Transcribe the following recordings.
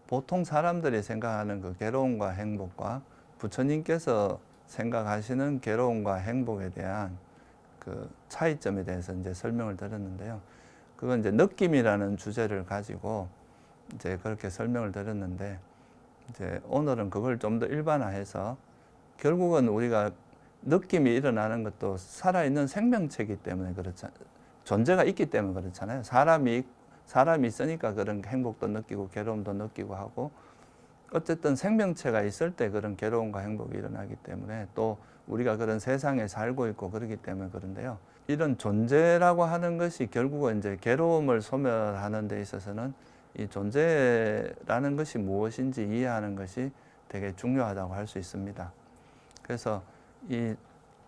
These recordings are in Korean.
보통 사람들이 생각하는 그 괴로움과 행복과 부처님께서 생각하시는 괴로움과 행복에 대한 그 차이점에 대해서 이제 설명을 드렸는데요. 그건 이제 느낌이라는 주제를 가지고 이제 그렇게 설명을 드렸는데, 이제 오늘은 그걸 좀 더 일반화해서, 결국은 우리가 느낌이 일어나는 것도 살아있는 생명체이기 때문에 그렇죠. 존재가 있기 때문에 그렇잖아요. 사람이 있으니까 그런 행복도 느끼고 괴로움도 느끼고 하고, 어쨌든 생명체가 있을 때 그런 괴로움과 행복이 일어나기 때문에, 또 우리가 그런 세상에 살고 있고 그렇기 때문에 그런데요. 이런 존재라고 하는 것이 결국은 이제 괴로움을 소멸하는 데 있어서는 이 존재라는 것이 무엇인지 이해하는 것이 되게 중요하다고 할 수 있습니다. 그래서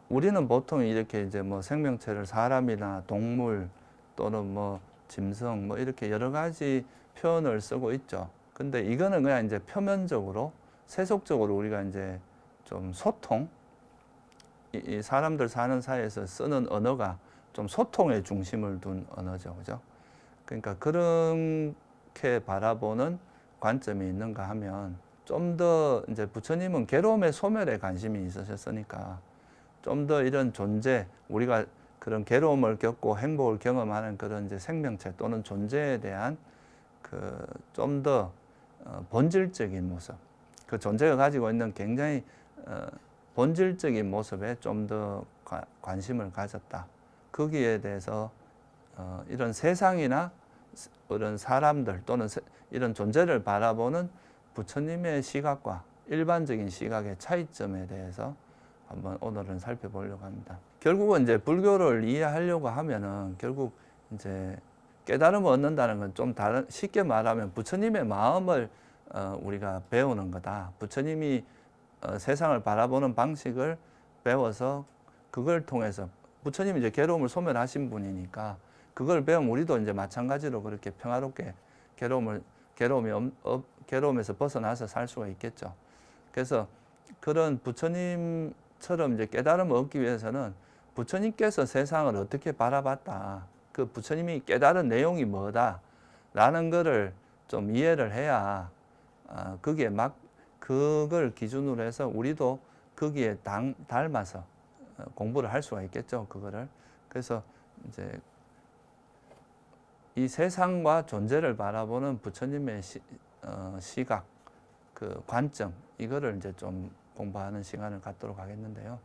우리는 보통 이렇게 이제 뭐 생명체를 사람이나 동물 또는 뭐 짐승 뭐 이렇게 여러 가지 표현을 쓰고 있죠. 근데 이거는 그냥 이제 표면적으로 세속적으로 우리가 이제 좀 소통, 이 사람들 사는 사이에서 쓰는 언어가 좀 소통에 중심을 둔 언어죠. 그죠? 그러니까 그렇게 바라보는 관점이 있는가 하면, 좀 더 이제 부처님은 괴로움의 소멸에 관심이 있으셨으니까 좀 더 이런 존재, 우리가 그런 괴로움을 겪고 행복을 경험하는 그런 이제 생명체 또는 존재에 대한 그 좀 더 본질적인 모습, 그 존재가 가지고 있는 굉장히 본질적인 모습에 좀 더 관심을 가졌다. 거기에 대해서 이런 세상이나 이런 사람들 또는 이런 존재를 바라보는 부처님의 시각과 일반적인 시각의 차이점에 대해서 한번 오늘은 살펴보려고 합니다. 결국은 이제 불교를 이해하려고 하면은 결국 이제 깨달음을 얻는다는 건 좀 다른, 쉽게 말하면 부처님의 마음을 우리가 배우는 거다. 부처님이 세상을 바라보는 방식을 배워서 그걸 통해서, 부처님이 이제 괴로움을 소멸하신 분이니까 그걸 배우면 우리도 이제 마찬가지로 그렇게 평화롭게 괴로움에서 벗어나서 살 수가 있겠죠. 그래서 그런 부처님처럼 이제 깨달음을 얻기 위해서는 부처님께서 세상을 어떻게 바라봤다, 그 부처님이 깨달은 내용이 뭐다 라는 거를 좀 이해를 해야 거기에 그걸 기준으로 해서 우리도 거기에 닮아서 공부를 할 수가 있겠죠. 그거를. 그래서 이제 이 세상과 존재를 바라보는 부처님의 시각, 그 관점, 이거를 이제 좀 공부하는 시간을 갖도록 하겠는데요.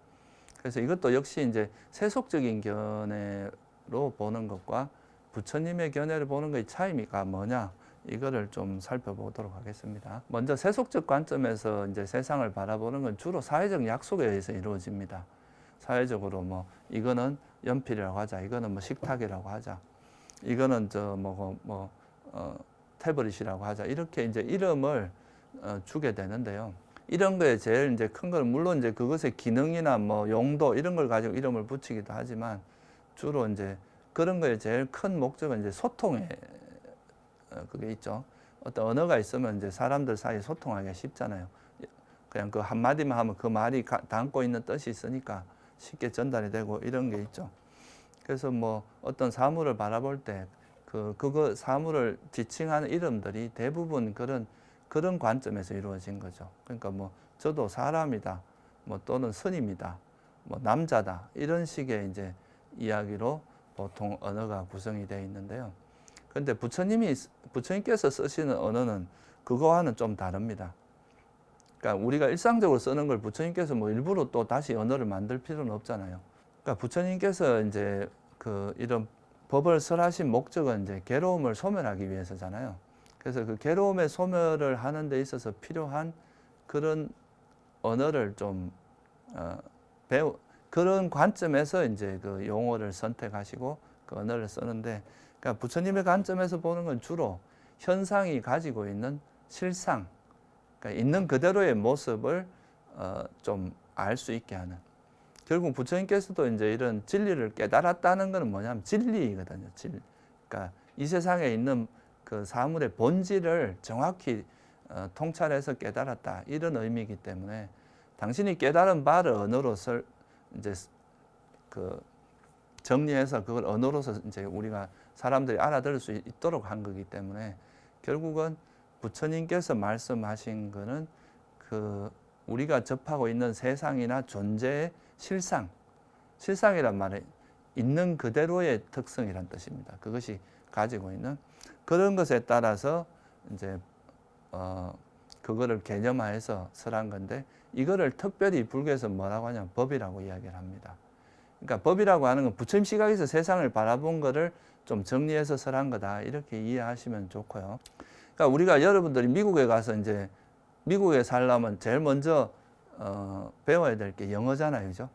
그래서 이것도 역시 이제 세속적인 견해로 보는 것과 부처님의 견해를 보는 것의 차이가 뭐냐, 이거를 좀 살펴보도록 하겠습니다. 먼저 세속적 관점에서 이제 세상을 바라보는 건 주로 사회적 약속에 의해서 이루어집니다. 사회적으로 뭐 이거는 연필이라고 하자, 이거는 뭐 식탁이라고 하자, 이거는 태블릿이라고 하자, 이렇게 이제 이름을 주게 되는데요. 이런 거에 제일 이제 큰 건, 물론 이제 그것의 기능이나 뭐 용도 이런 걸 가지고 이름을 붙이기도 하지만, 주로 이제 그런 거에 제일 큰 목적은 이제 소통에 그게 있죠. 어떤 언어가 있으면 이제 사람들 사이에 소통하기가 쉽잖아요. 그냥 그 한마디만 하면 그 말이 담고 있는 뜻이 있으니까 쉽게 전달이 되고 이런 게 있죠. 그래서 뭐 어떤 사물을 바라볼 때 그거 사물을 지칭하는 이름들이 대부분 그런 관점에서 이루어진 거죠. 그러니까 뭐 저도 사람이다, 뭐 또는 스님이다, 뭐 남자다, 이런 식의 이제 이야기로 보통 언어가 구성이 되어 있는데요. 그런데 부처님께서 쓰시는 언어는 그거와는 좀 다릅니다. 그러니까 우리가 일상적으로 쓰는 걸 부처님께서 뭐 일부러 또 다시 언어를 만들 필요는 없잖아요. 그러니까 부처님께서 이제 이런 법을 설하신 목적은 이제 괴로움을 소멸하기 위해서잖아요. 그래서 그 괴로움의 소멸을 하는 데 있어서 필요한 그런 언어를 좀 그런 관점에서 이제 그 용어를 선택하시고 그 언어를 쓰는데, 그러니까 부처님의 관점에서 보는 건 주로 현상이 가지고 있는 실상, 그러니까 있는 그대로의 모습을 좀 알 수 있게 하는. 결국 부처님께서도 이제 이런 진리를 깨달았다는 것은 뭐냐면 진리이거든요. 진리. 그러니까 이 세상에 있는 그 사물의 본질을 정확히 통찰해서 깨달았다, 이런 의미이기 때문에, 당신이 깨달은 바를 언어로 이제 정리해서 그걸 언어로서 이제 우리가 사람들이 알아들을 수 있도록 한 거기 때문에, 결국은 부처님께서 말씀하신 거는 그 우리가 접하고 있는 세상이나 존재의 실상이란 말은 있는 그대로의 특성이란 뜻입니다. 그것이 가지고 있는 그런 것에 따라서 이제 그거를 개념화해서 설한 건데, 이거를 특별히 불교에서 뭐라고 하냐면 법이라고 이야기를 합니다. 그러니까 법이라고 하는 건 부처님 시각에서 세상을 바라본 거를 좀 정리해서 설한 거다, 이렇게 이해하시면 좋고요. 그러니까 우리가 여러분들이 미국에 가서 이제 미국에 살려면 제일 먼저 배워야 될 게 영어잖아요, 그죠?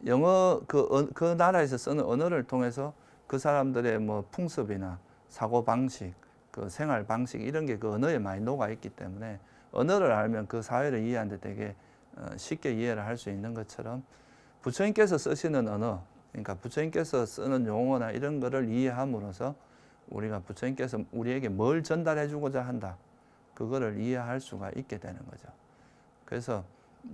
영어 그 나라에서 쓰는 언어를 통해서 그 사람들의 뭐 풍습이나 사고 방식, 그 생활 방식 이런 게 그 언어에 많이 녹아 있기 때문에 언어를 알면 그 사회를 이해하는데 되게 쉽게 이해를 할 수 있는 것처럼, 부처님께서 쓰시는 언어, 그러니까 부처님께서 쓰는 용어나 이런 거를 이해함으로써 우리가 부처님께서 우리에게 뭘 전달해 주고자 한다, 그거를 이해할 수가 있게 되는 거죠. 그래서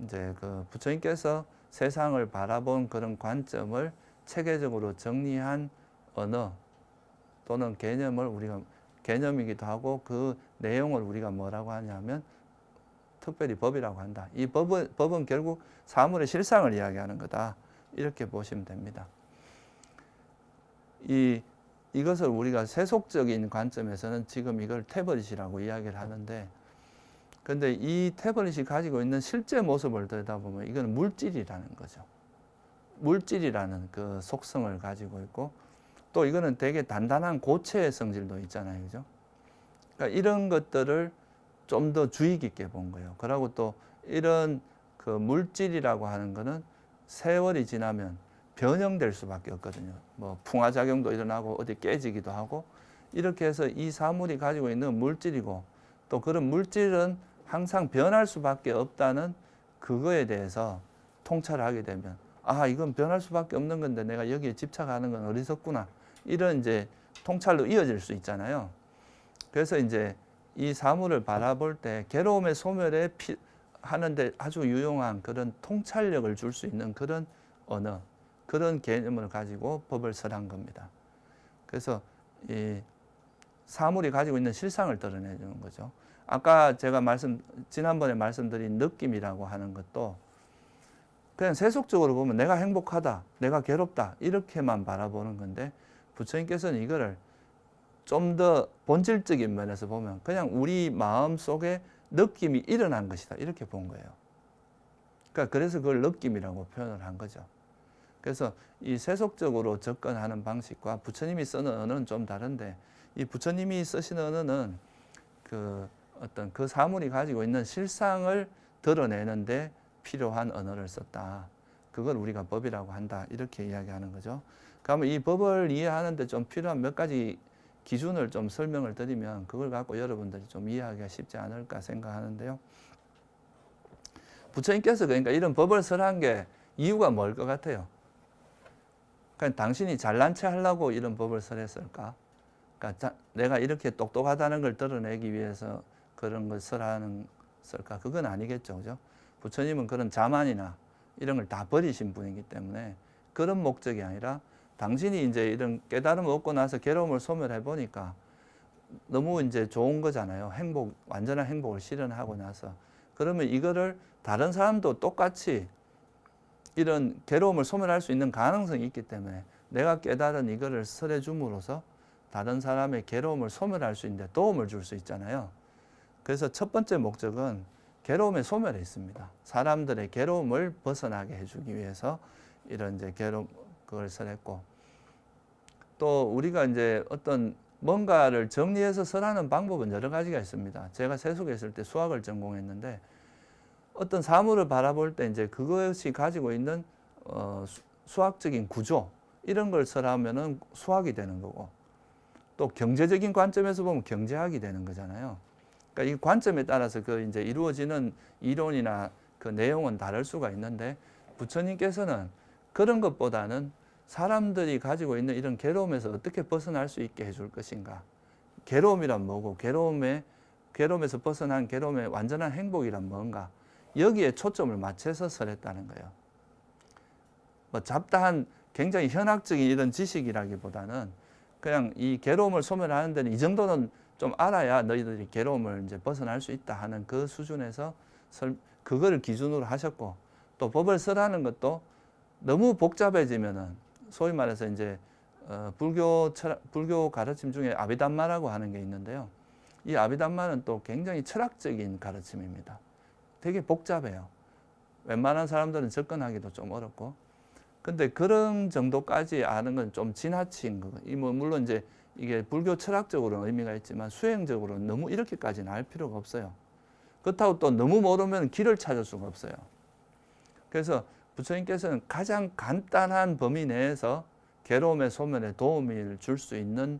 이제 그 부처님께서 세상을 바라본 그런 관점을 체계적으로 정리한 언어 또는 개념을 우리가 개념이기도 하고, 그 내용을 우리가 뭐라고 하냐면 특별히 법이라고 한다. 이 법은 결국 사물의 실상을 이야기하는 거다, 이렇게 보시면 됩니다. 이것을 우리가 세속적인 관점에서는 지금 이걸 태버릿이라고 이야기를 하는데, 근데 이 태버릿이 가지고 있는 실제 모습을 들여다보면 이건 물질이라는 거죠. 물질이라는 그 속성을 가지고 있고, 또 이거는 되게 단단한 고체의 성질도 있잖아요, 그죠? 그러니까 이런 것들을 좀 더 주의 깊게 본 거예요. 그리고 또 이런 그 물질이라고 하는 거는 세월이 지나면 변형될 수밖에 없거든요. 뭐 풍화작용도 일어나고 어디 깨지기도 하고, 이렇게 해서 이 사물이 가지고 있는 물질이고, 또 그런 물질은 항상 변할 수밖에 없다는 그거에 대해서 통찰을 하게 되면, 아, 이건 변할 수밖에 없는 건데 내가 여기에 집착하는 건 어리석구나, 이런 이제 통찰로 이어질 수 있잖아요. 그래서 이제 이 사물을 바라볼 때 괴로움의 소멸에 하는데 아주 유용한 그런 통찰력을 줄 수 있는 그런 언어, 그런 개념을 가지고 법을 설한 겁니다. 그래서 이 사물이 가지고 있는 실상을 드러내주는 거죠. 아까 제가 지난번에 말씀드린 느낌이라고 하는 것도 그냥 세속적으로 보면 내가 행복하다, 내가 괴롭다, 이렇게만 바라보는 건데, 부처님께서는 이거를 좀 더 본질적인 면에서 보면 그냥 우리 마음 속에 느낌이 일어난 것이다, 이렇게 본 거예요. 그러니까 그래서 그걸 느낌이라고 표현을 한 거죠. 그래서 이 세속적으로 접근하는 방식과 부처님이 쓰는 언어는 좀 다른데, 이 부처님이 쓰시는 언어는 그 어떤 그 사물이 가지고 있는 실상을 드러내는데 필요한 언어를 썼다. 그걸 우리가 법이라고 한다, 이렇게 이야기하는 거죠. 그러면 이 법을 이해하는데 좀 필요한 몇 가지 기준을 좀 설명을 드리면 그걸 갖고 여러분들이 좀 이해하기가 쉽지 않을까 생각하는데요. 부처님께서 그러니까 이런 법을 설한 게 이유가 뭘 것 같아요? 그냥 당신이 잘난 체 하려고 이런 법을 설했을까? 그러니까 내가 이렇게 똑똑하다는 걸 드러내기 위해서 그런 걸 설했을까? 그건 아니겠죠, 그죠? 부처님은 그런 자만이나 이런 걸 다 버리신 분이기 때문에 그런 목적이 아니라, 당신이 이제 이런 깨달음을 얻고 나서 괴로움을 소멸해 보니까 너무 이제 좋은 거잖아요. 완전한 행복을 실현하고 나서. 그러면 이거를 다른 사람도 똑같이 이런 괴로움을 소멸할 수 있는 가능성이 있기 때문에 내가 깨달은 이거를 설해 줌으로써 다른 사람의 괴로움을 소멸할 수 있는데 도움을 줄 수 있잖아요. 그래서 첫 번째 목적은 괴로움의 소멸에 있습니다. 사람들의 괴로움을 벗어나게 해주기 위해서 이런 이제 그걸 설했고, 또 우리가 이제 어떤 뭔가를 정리해서 설하는 방법은 여러 가지가 있습니다. 제가 세속에 있을 때 수학을 전공했는데, 어떤 사물을 바라볼 때 이제 그것이 가지고 있는 수학적인 구조, 이런 걸 설하면은 수학이 되는 거고, 또 경제적인 관점에서 보면 경제학이 되는 거잖아요. 그러니까 이 관점에 따라서 그 이제 이루어지는 이론이나 그 내용은 다를 수가 있는데, 부처님께서는 그런 것보다는 사람들이 가지고 있는 이런 괴로움에서 어떻게 벗어날 수 있게 해줄 것인가. 괴로움이란 뭐고, 괴로움에서 벗어난 괴로움의 완전한 행복이란 뭔가. 여기에 초점을 맞춰서 설했다는 거예요. 뭐 잡다한 굉장히 현학적인 이런 지식이라기보다는 그냥 이 괴로움을 소멸하는 데는 이 정도는 좀 알아야 너희들이 괴로움을 이제 벗어날 수 있다 하는 그 수준에서 그거를 기준으로 하셨고, 또 법을 쓰라는 것도 너무 복잡해지면은 소위 말해서 이제 불교 가르침 중에 아비담마라고 하는 게 있는데요. 이 아비담마는 또 굉장히 철학적인 가르침입니다. 되게 복잡해요. 웬만한 사람들은 접근하기도 좀 어렵고. 근데 그런 정도까지 아는 건 좀 지나친 거. 물론 이제 이게 불교 철학적으로는 의미가 있지만 수행적으로는 너무 이렇게까지는 알 필요가 없어요. 그렇다고 또 너무 모르면 길을 찾을 수가 없어요. 그래서 부처님께서는 가장 간단한 범위 내에서 괴로움의 소멸에 도움을 줄 수 있는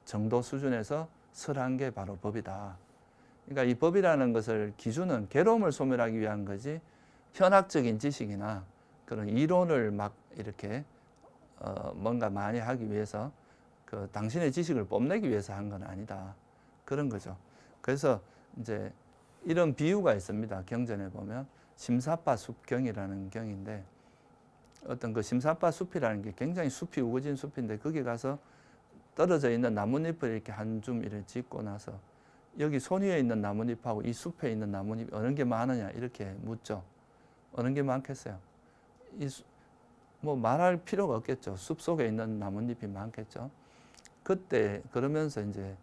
정도 수준에서 설한 게 바로 법이다. 그러니까 이 법이라는 것을 기준은 괴로움을 소멸하기 위한 거지, 현학적인 지식이나 그런 이론을 막 이렇게 뭔가 많이 하기 위해서 그 당신의 지식을 뽐내기 위해서 한 건 아니다. 그런 거죠. 그래서 이제 이런 비유가 있습니다. 경전에 보면 심사빠 숲경이라는 경인데, 어떤 그 심사빠 숲이라는 게 굉장히 숲이 우거진 숲인데, 거기 가서 떨어져 있는 나뭇잎을 이렇게 한 줌 이렇게 짚고 나서 여기 손 위에 있는 나뭇잎하고 이 숲에 있는 나뭇잎 어느 게 많으냐 이렇게 묻죠. 어느 게 많겠어요? 뭐 말할 필요가 없겠죠. 숲 속에 있는 나뭇잎이 많겠죠. 그때 그러면서 이제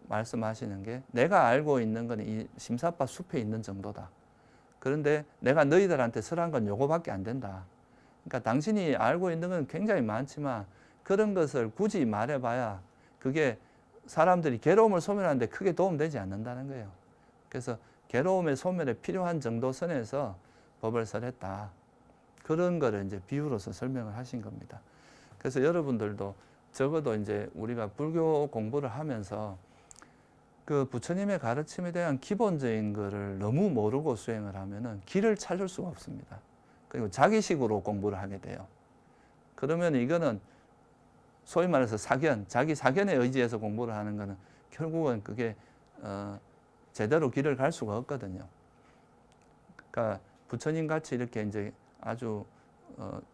말씀하시는 게, 내가 알고 있는 건 이 심사빠 숲에 있는 정도다. 그런데 내가 너희들한테 설한 건 요거밖에 안 된다. 그러니까 당신이 알고 있는 건 굉장히 많지만 그런 것을 굳이 말해봐야 그게 사람들이 괴로움을 소멸하는데 크게 도움되지 않는다는 거예요. 그래서 괴로움의 소멸에 필요한 정도 선에서 법을 설했다. 그런 거를 이제 비유로서 설명을 하신 겁니다. 그래서 여러분들도 적어도 이제 우리가 불교 공부를 하면서 그 부처님의 가르침에 대한 기본적인 거를 너무 모르고 수행을 하면은 길을 찾을 수가 없습니다. 그리고 자기식으로 공부를 하게 돼요. 그러면 이거는 소위 말해서 사견, 자기 사견에 의지해서 공부를 하는 거는 결국은 그게 제대로 길을 갈 수가 없거든요. 그러니까 부처님 같이 이렇게 이제 아주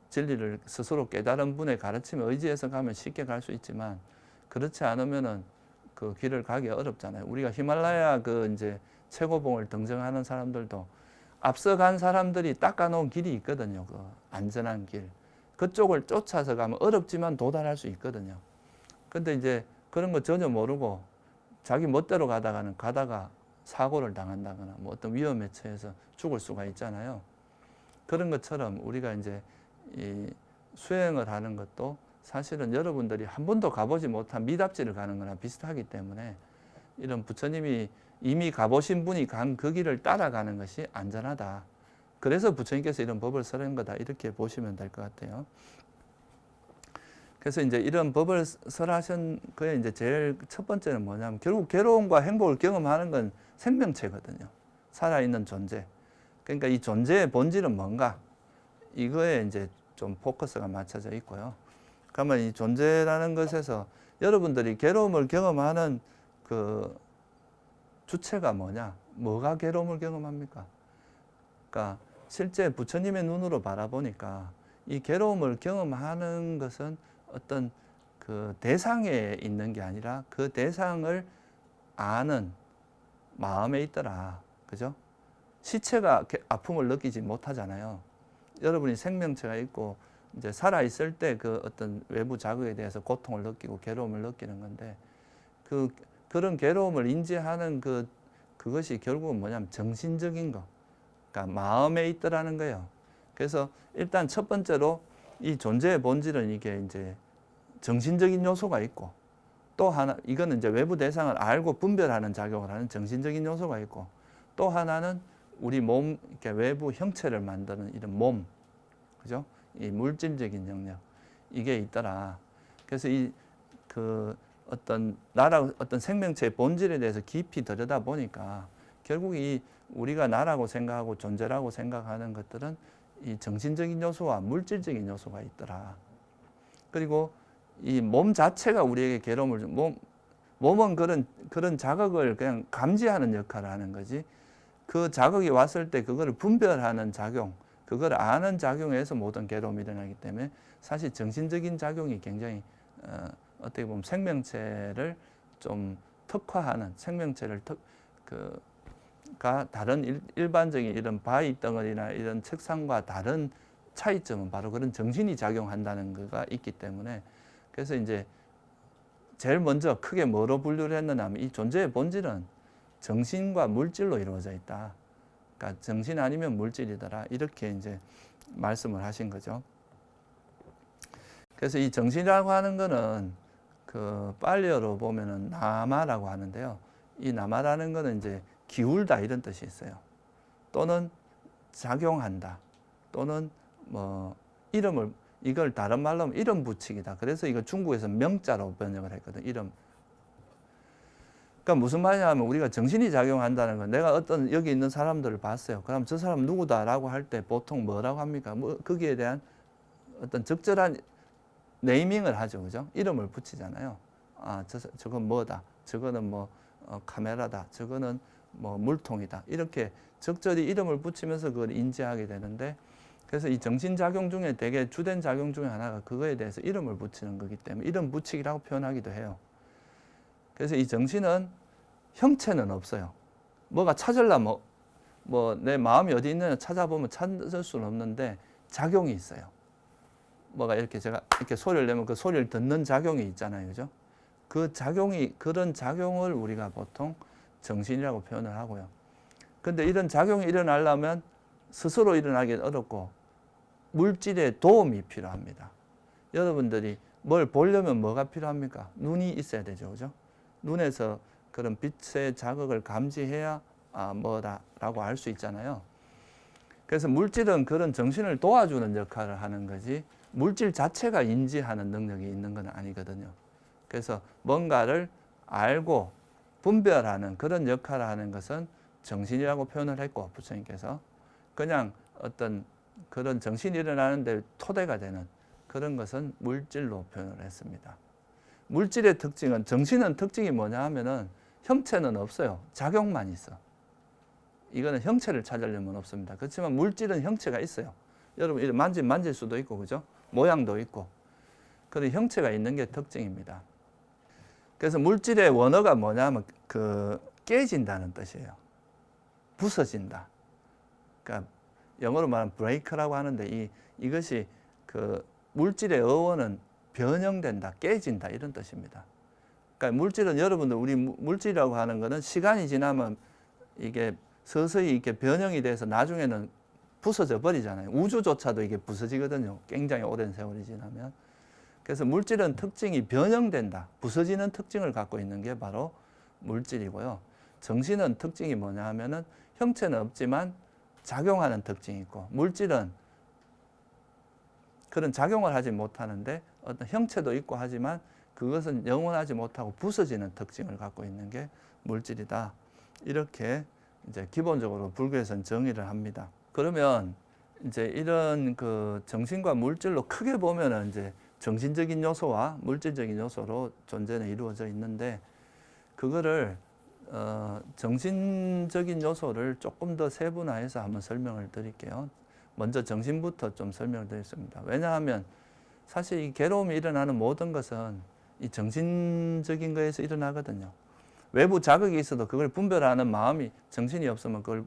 진리를 스스로 깨달은 분의 가르침에 의지해서 가면 쉽게 갈 수 있지만, 그렇지 않으면은 그 길을 가기 어렵잖아요. 우리가 히말라야 그 이제 최고봉을 등정하는 사람들도 앞서간 사람들이 닦아놓은 길이 있거든요. 그 안전한 길. 그쪽을 쫓아서 가면 어렵지만 도달할 수 있거든요. 근데 이제 그런 거 전혀 모르고 자기 멋대로 가다가 사고를 당한다거나 뭐 어떤 위험에 처해서 죽을 수가 있잖아요. 그런 것처럼 우리가 이제 이 수행을 하는 것도 사실은 여러분들이 한 번도 가보지 못한 미답지를 가는 거나 비슷하기 때문에, 이런 부처님이 이미 가보신 분이 간 그 길을 따라가는 것이 안전하다. 그래서 부처님께서 이런 법을 설한 거다. 이렇게 보시면 될 것 같아요. 그래서 이제 이런 법을 설하신 거에 이제 제일 첫 번째는 뭐냐면, 결국 괴로움과 행복을 경험하는 건 생명체거든요. 살아있는 존재. 그러니까 이 존재의 본질은 뭔가? 이거에 이제 좀 포커스가 맞춰져 있고요. 그러면 이 존재라는 것에서 여러분들이 괴로움을 경험하는 그 주체가 뭐냐? 뭐가 괴로움을 경험합니까? 그러니까 실제 부처님의 눈으로 바라보니까 이 괴로움을 경험하는 것은 어떤 그 대상에 있는 게 아니라 그 대상을 아는 마음에 있더라. 그죠? 시체가 아픔을 느끼지 못하잖아요. 여러분이 생명체가 있고 이제 살아있을 때 그 어떤 외부 자극에 대해서 고통을 느끼고 괴로움을 느끼는 건데, 그런 괴로움을 인지하는 그것이 결국은 뭐냐면 정신적인 거. 그러니까 마음에 있더라는 거예요. 그래서 일단 첫 번째로 이 존재의 본질은 이게 이제 정신적인 요소가 있고, 또 하나, 이거는 이제 외부 대상을 알고 분별하는 작용을 하는 정신적인 요소가 있고, 또 하나는 우리 몸, 이렇게 외부 형체를 만드는 이런 몸, 그죠? 이 물질적인 영역, 이게 있더라. 그래서 어떤 생명체의 본질에 대해서 깊이 들여다 보니까 결국 우리가 나라고 생각하고 존재라고 생각하는 것들은 이 정신적인 요소와 물질적인 요소가 있더라. 그리고 이 몸 자체가 우리에게 괴로움을 몸은 그런 자극을 그냥 감지하는 역할을 하는 거지, 그 자극이 왔을 때 그거를 분별하는 작용, 그걸 아는 작용에서 모든 괴로움이 일어나기 때문에 사실 정신적인 작용이 굉장히 어떻게 보면 생명체를 좀 특화하는 생명체를 가 다른 일반적인 이런 바위 덩어리나 이런 책상과 다른 차이점은 바로 그런 정신이 작용한다는 거가 있기 때문에, 그래서 이제 제일 먼저 크게 뭐로 분류를 했느냐 하면 이 존재의 본질은 정신과 물질로 이루어져 있다. 그러니까 정신 아니면 물질이더라. 이렇게 이제 말씀을 하신 거죠. 그래서 이 정신이라고 하는 거는 그 빨리어로 보면은 나마라고 하는데요. 이 나마라는 거는 이제 기울다 이런 뜻이 있어요. 또는 작용한다. 또는 뭐 이름을, 이걸 다른 말로 하면 이름 붙이기다. 그래서 이거 중국에서 명자로 번역을 했거든. 이름. 그러니까 무슨 말이냐면 우리가 정신이 작용한다는 건, 내가 어떤 여기 있는 사람들을 봤어요. 그럼 저 사람 누구다라고 할 때 보통 뭐라고 합니까? 뭐 거기에 대한 어떤 적절한 네이밍을 하죠, 그죠? 이름을 붙이잖아요. 아, 저건 뭐다. 저거는 뭐 카메라다. 저거는 뭐 물통이다. 이렇게 적절히 이름을 붙이면서 그걸 인지하게 되는데, 그래서 이 정신작용 중에 되게 주된 작용 중에 하나가 그거에 대해서 이름을 붙이는 거기 때문에 이름 붙이기라고 표현하기도 해요. 그래서 이 정신은 형체는 없어요. 뭐가 찾으려면 뭐 내 마음이 어디 있느냐 찾아보면 찾을 수는 없는데 작용이 있어요. 뭐가 이렇게 제가 이렇게 소리를 내면 그 소리를 듣는 작용이 있잖아요, 그죠? 그 작용이, 그런 작용을 우리가 보통 정신이라고 표현을 하고요. 근데 이런 작용이 일어나려면 스스로 일어나기는 어렵고 물질의 도움이 필요합니다. 여러분들이 뭘 보려면 뭐가 필요합니까? 눈이 있어야 되죠, 그죠? 눈에서 그런 빛의 자극을 감지해야 뭐다라고 알 수 있잖아요. 그래서 물질은 그런 정신을 도와주는 역할을 하는 거지 물질 자체가 인지하는 능력이 있는 건 아니거든요. 그래서 뭔가를 알고 분별하는 그런 역할을 하는 것은 정신이라고 표현을 했고, 부처님께서 그냥 어떤 그런 정신이 일어나는데 토대가 되는 그런 것은 물질로 표현을 했습니다. 물질의 특징은, 정신은 특징이 뭐냐 하면은 형체는 없어요. 작용만 있어. 이거는 형체를 찾으려면 없습니다. 그렇지만 물질은 형체가 있어요. 여러분 이렇게 만질 수도 있고, 그죠? 모양도 있고. 그런 형체가 있는 게 특징입니다. 그래서 물질의 원어가 뭐냐면 깨진다는 뜻이에요. 부서진다. 그러니까 영어로 말하면 break라고 하는데 이것이 그 물질의 어원은 변형된다, 깨진다 이런 뜻입니다. 그러니까 물질은, 여러분들 우리 물질이라고 하는 것은 시간이 지나면 이게 서서히 이렇게 변형이 돼서 나중에는 부서져 버리잖아요. 우주조차도 이게 부서지거든요. 굉장히 오랜 세월이 지나면. 그래서 물질은 특징이 변형된다, 부서지는 특징을 갖고 있는 게 바로 물질이고요. 정신은 특징이 뭐냐 하면은 형체는 없지만 작용하는 특징이 있고, 물질은 그런 작용을 하지 못하는데 어떤 형체도 있고 하지만 그것은 영원하지 못하고 부서지는 특징을 갖고 있는 게 물질이다. 이렇게 이제 기본적으로 불교에서는 정의를 합니다. 그러면 이제 이런 그 정신과 물질로 크게 보면은 이제 정신적인 요소와 물질적인 요소로 존재는 이루어져 있는데, 그거를 정신적인 요소를 조금 더 세분화해서 한번 설명을 드릴게요. 먼저 정신부터 좀 설명을 드리겠습니다. 왜냐하면 사실 이 괴로움이 일어나는 모든 것은 이 정신적인 거에서 일어나거든요. 외부 자극이 있어도 그걸 분별하는 마음이, 정신이 없으면 그걸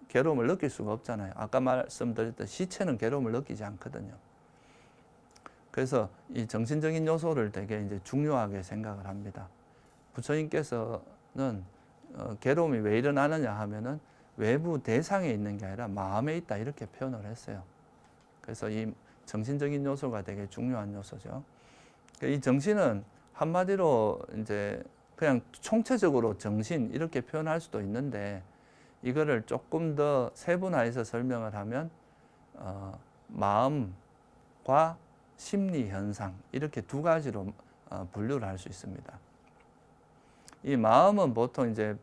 괴로움을 느낄 수가 없잖아요. 아까 말씀드렸던 시체는 괴로움을 느끼지 않거든요. 그래서 이 정신적인 요소를 되게 이제 중요하게 생각을 합니다. 부처님께서는 괴로움이 왜 일어나느냐 하면은 외부 대상에 있는 게 아니라 마음에 있다 이렇게 표현을 했어요. 그래서 이 정신적인 요소가 되게 중요한 요소죠. 이 정신은 한마디로 이제 그냥 총체적으로 정신 이렇게 표현할 수도 있는데, 이거를 조금 더 세분화해서 설명을 하면 마음과 심리 현상 이렇게 두 가지로 분류를 할 수 있습니다. 이 마음은 보통 이제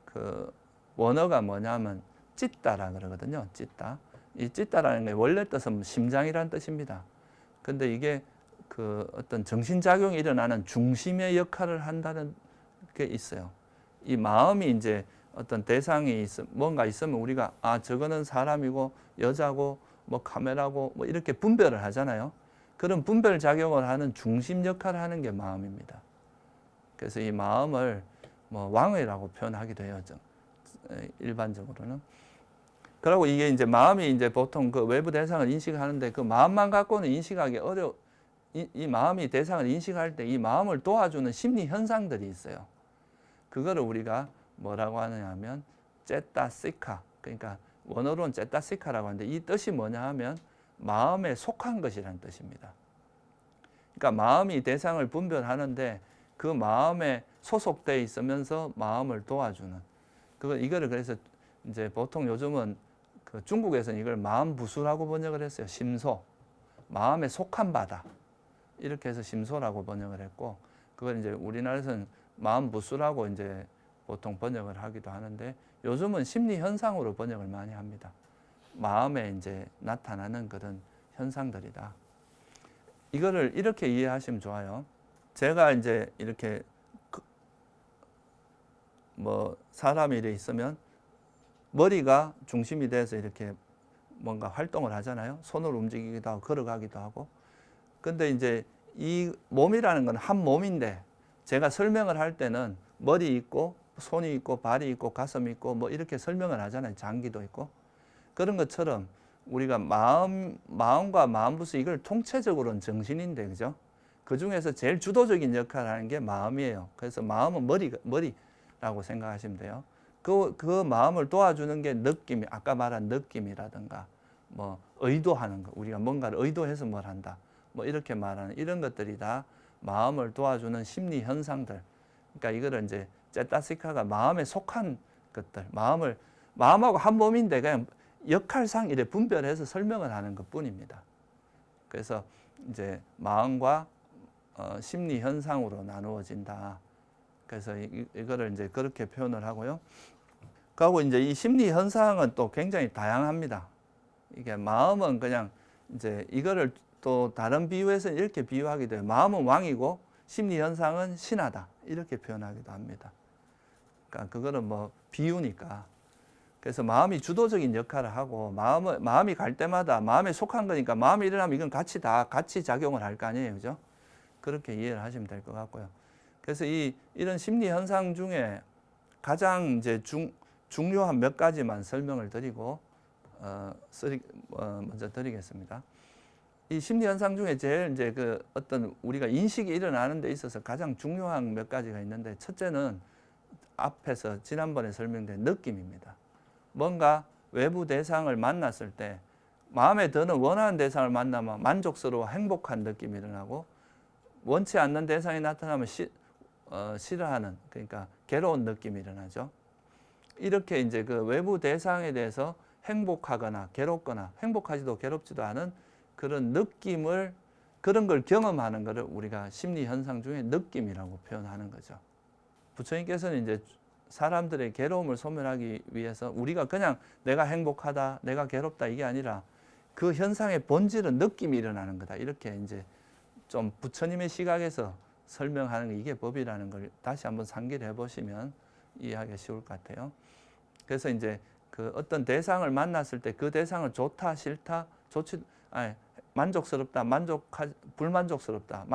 그 원어가 뭐냐면 찢다라 그러거든요. 찢다. 이 찢다라는 게 원래 뜻은 심장이라는 뜻입니다. 근데 이게 그 어떤 정신작용이 일어나는 중심의 역할을 한다는 게 있어요. 이 마음이 이제 어떤 대상이 뭔가 있으면 우리가 저거는 사람이고 여자고 뭐 카메라고 뭐 이렇게 분별을 하잖아요. 그런 분별 작용을 하는 중심 역할을 하는 게 마음입니다. 그래서 이 마음을 뭐 왕이라고 표현하기도 해요. 일반적으로는. 그리고 이게 이제 마음이 이제 보통 그 외부 대상을 인식하는데 그 마음만 갖고는 인식하기 이 마음이 대상을 인식할 때 이 마음을 도와주는 심리 현상들이 있어요. 그거를 우리가 뭐라고 하느냐 하면 제타시카, 그러니까 원어로는 제타시카라고 하는데 이 뜻이 뭐냐 하면 마음에 속한 것이라는 뜻입니다. 그러니까 마음이 대상을 분별하는데 그 마음에 소속되어 있으면서 마음을 도와주는 이거를 그래서 이제 보통 요즘은 그 중국에서는 이걸 마음부수라고 번역을 했어요. 심소, 마음에 속한 바다 이렇게 해서 심소라고 번역을 했고 그걸 이제 우리나라에서는 마음부수라고 이제 보통 번역을 하기도 하는데 요즘은 심리 현상으로 번역을 많이 합니다. 마음에 이제 나타나는 그런 현상들이다. 이거를 이렇게 이해하시면 좋아요. 제가 이제 이렇게 뭐 사람이 이렇게 있으면 머리가 중심이 돼서 이렇게 뭔가 활동을 하잖아요. 손을 움직이기도 하고 걸어가기도 하고. 근데 이제 이 몸이라는 건 한 몸인데 제가 설명을 할 때는 머리 있고 손이 있고 발이 있고 가슴이 있고 뭐 이렇게 설명을 하잖아요. 장기도 있고. 그런 것처럼 우리가 마음과 마음부수 이걸 통체적으로는 정신인데 그죠? 그 중에서 제일 주도적인 역할을 하는 게 마음이에요. 그래서 마음은 머리라고 생각하시면 돼요. 그 마음을 도와주는 게 느낌, 아까 말한 느낌이라든가 뭐 의도하는 거, 우리가 뭔가를 의도해서 뭘 한다. 뭐 이렇게 말하는 이런 것들이 다 마음을 도와주는 심리 현상들. 그러니까 이거를 이제 제타시카가 마음에 속한 것들, 마음하고 한 몸인데 그냥 역할상 이래 분별해서 설명을 하는 것뿐입니다. 그래서 이제 마음과 심리 현상으로 나누어진다. 그래서 이거를 이제 그렇게 표현을 하고요. 그리고 이제 이 심리 현상은 또 굉장히 다양합니다. 이게 마음은 그냥 이제 이거를 또 다른 비유에서 이렇게 비유하기도 해요. 마음은 왕이고 심리 현상은 신하다. 이렇게 표현하기도 합니다. 그러니까 그거는 뭐 비유니까. 그래서 마음이 주도적인 역할을 하고 마음이 갈 때마다 마음에 속한 거니까 마음이 일어나면 이건 같이 작용을 할 거 아니에요. 그죠? 그렇게 이해를 하시면 될 것 같고요. 그래서 이런 심리 현상 중에 가장 이제 중요한 몇 가지만 설명을 드리고 먼저 드리겠습니다. 이 심리 현상 중에 제일 이제 그 어떤 우리가 인식이 일어나는 데 있어서 가장 중요한 몇 가지가 있는데 첫째는 앞에서 지난번에 설명된 느낌입니다. 뭔가 외부 대상을 만났을 때 마음에 드는 원하는 대상을 만나면 만족스러워 행복한 느낌이 일어나고 원치 않는 대상이 나타나면 싫어하는 그러니까 괴로운 느낌이 일어나죠. 이렇게 이제 그 외부 대상에 대해서 행복하거나 괴롭거나 행복하지도 괴롭지도 않은 그런 느낌을 그런 걸 경험하는 것을 우리가 심리 현상 중에 느낌이라고 표현하는 거죠. 부처님께서는 이제 사람들의 괴로움을 소멸하기 위해서 우리가 그냥 내가 행복하다, 내가 괴롭다 이게 아니라 그 현상의 본질은 느낌이 일어나는 거다. 이렇게 이제 좀 부처님의 시각에서 설명하는 게 이게 법이라는 걸 다시 한번 상기를 해보시면 이해하기가 쉬울 것 같아요. 그래서 이제 그 어떤 대상을 만났을 때 그 대상을 좋다, 싫다, 만족스럽다, 불만족스럽다,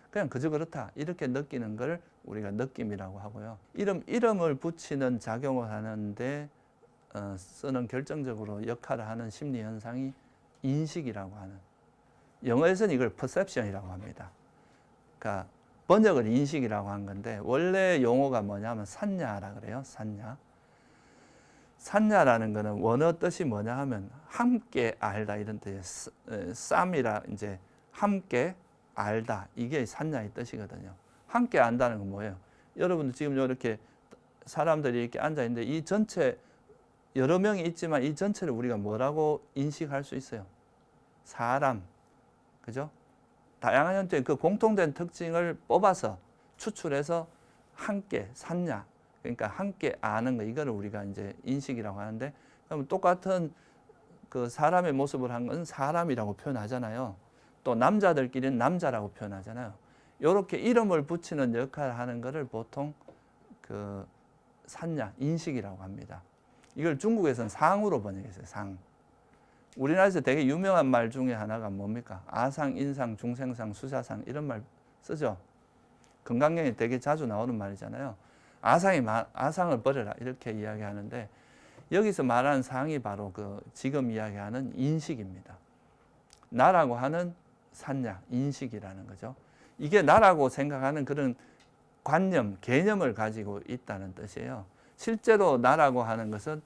그냥 그저 그렇다 이렇게 느끼는 걸 우리가 느낌이라고 하고요. 이름을 붙이는 작용을 하는데 쓰는 결정적으로 역할을 하는 심리 현상이 인식이라고 하는. 영어에서는 이걸 perception이라고 합니다. 그러니까 번역을 인식이라고 한 건데 원래 용어가 뭐냐면 산냐라 그래요. 산냐. 산냐라는 거는 원어 뜻이 뭐냐 하면 함께 알다 이런 뜻이에요. 쌈이라 이제 함께 알다 이게 산냐의 뜻이거든요. 함께 안다는 건 뭐예요? 여러분들 지금 이렇게 사람들이 이렇게 앉아 있는데 이 전체 여러 명이 있지만 이 전체를 우리가 뭐라고 인식할 수 있어요? 사람, 그죠? 다양한 형태의 그 공통된 특징을 뽑아서 추출해서 함께 산냐. 그러니까 함께 아는 거 이거를 우리가 이제 인식이라고 하는데 그럼 똑같은 그 사람의 모습을 한 건 사람이라고 표현하잖아요. 또 남자들끼리는 남자라고 표현하잖아요. 이렇게 이름을 붙이는 역할을 하는 것을 보통 그 산냐 인식이라고 합니다. 이걸 중국에서는 상으로 번역했어요. 상. 우리나라에서 되게 유명한 말 중에 하나가 뭡니까? 아상, 인상, 중생상, 수사상 이런 말 쓰죠. 건강경에 되게 자주 나오는 말이잖아요. 아상을 버려라 이렇게 이야기하는데 여기서 말하는 상이 바로 그 지금 이야기하는 인식입니다. 나라고 하는 산냐, 인식이라는 거죠. 이게 나라고 생각하는 그런 관념, 개념을 가지고 있다는 뜻이에요. 실제로 나라고 하는 것은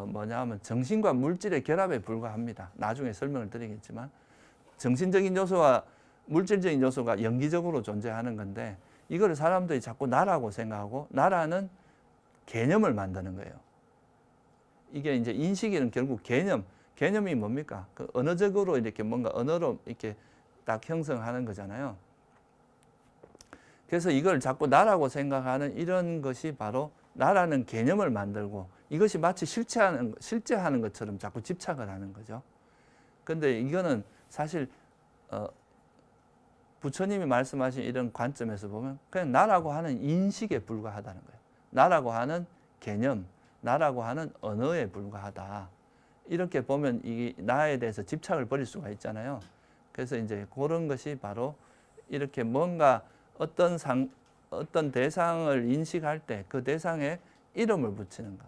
뭐냐 하면 정신과 물질의 결합에 불과합니다. 나중에 설명을 드리겠지만 정신적인 요소와 물질적인 요소가 연기적으로 존재하는 건데 이걸 사람들이 자꾸 나라고 생각하고 나라는 개념을 만드는 거예요. 이게 이제 인식이는 결국 개념이 뭡니까? 그 언어적으로 이렇게 뭔가 언어로 이렇게 딱 형성하는 거잖아요. 그래서 이걸 자꾸 나라고 생각하는 이런 것이 바로 나라는 개념을 만들고 이것이 마치 실제하는 것처럼 자꾸 집착을 하는 거죠. 근데 이거는 사실 부처님이 말씀하신 이런 관점에서 보면 그냥 나라고 하는 인식에 불과하다는 거예요. 나라고 하는 개념, 나라고 하는 언어에 불과하다. 이렇게 보면 이 나에 대해서 집착을 버릴 수가 있잖아요. 그래서 이제 그런 것이 바로 이렇게 뭔가 어떤 대상을 인식할 때 그 대상에 이름을 붙이는 거.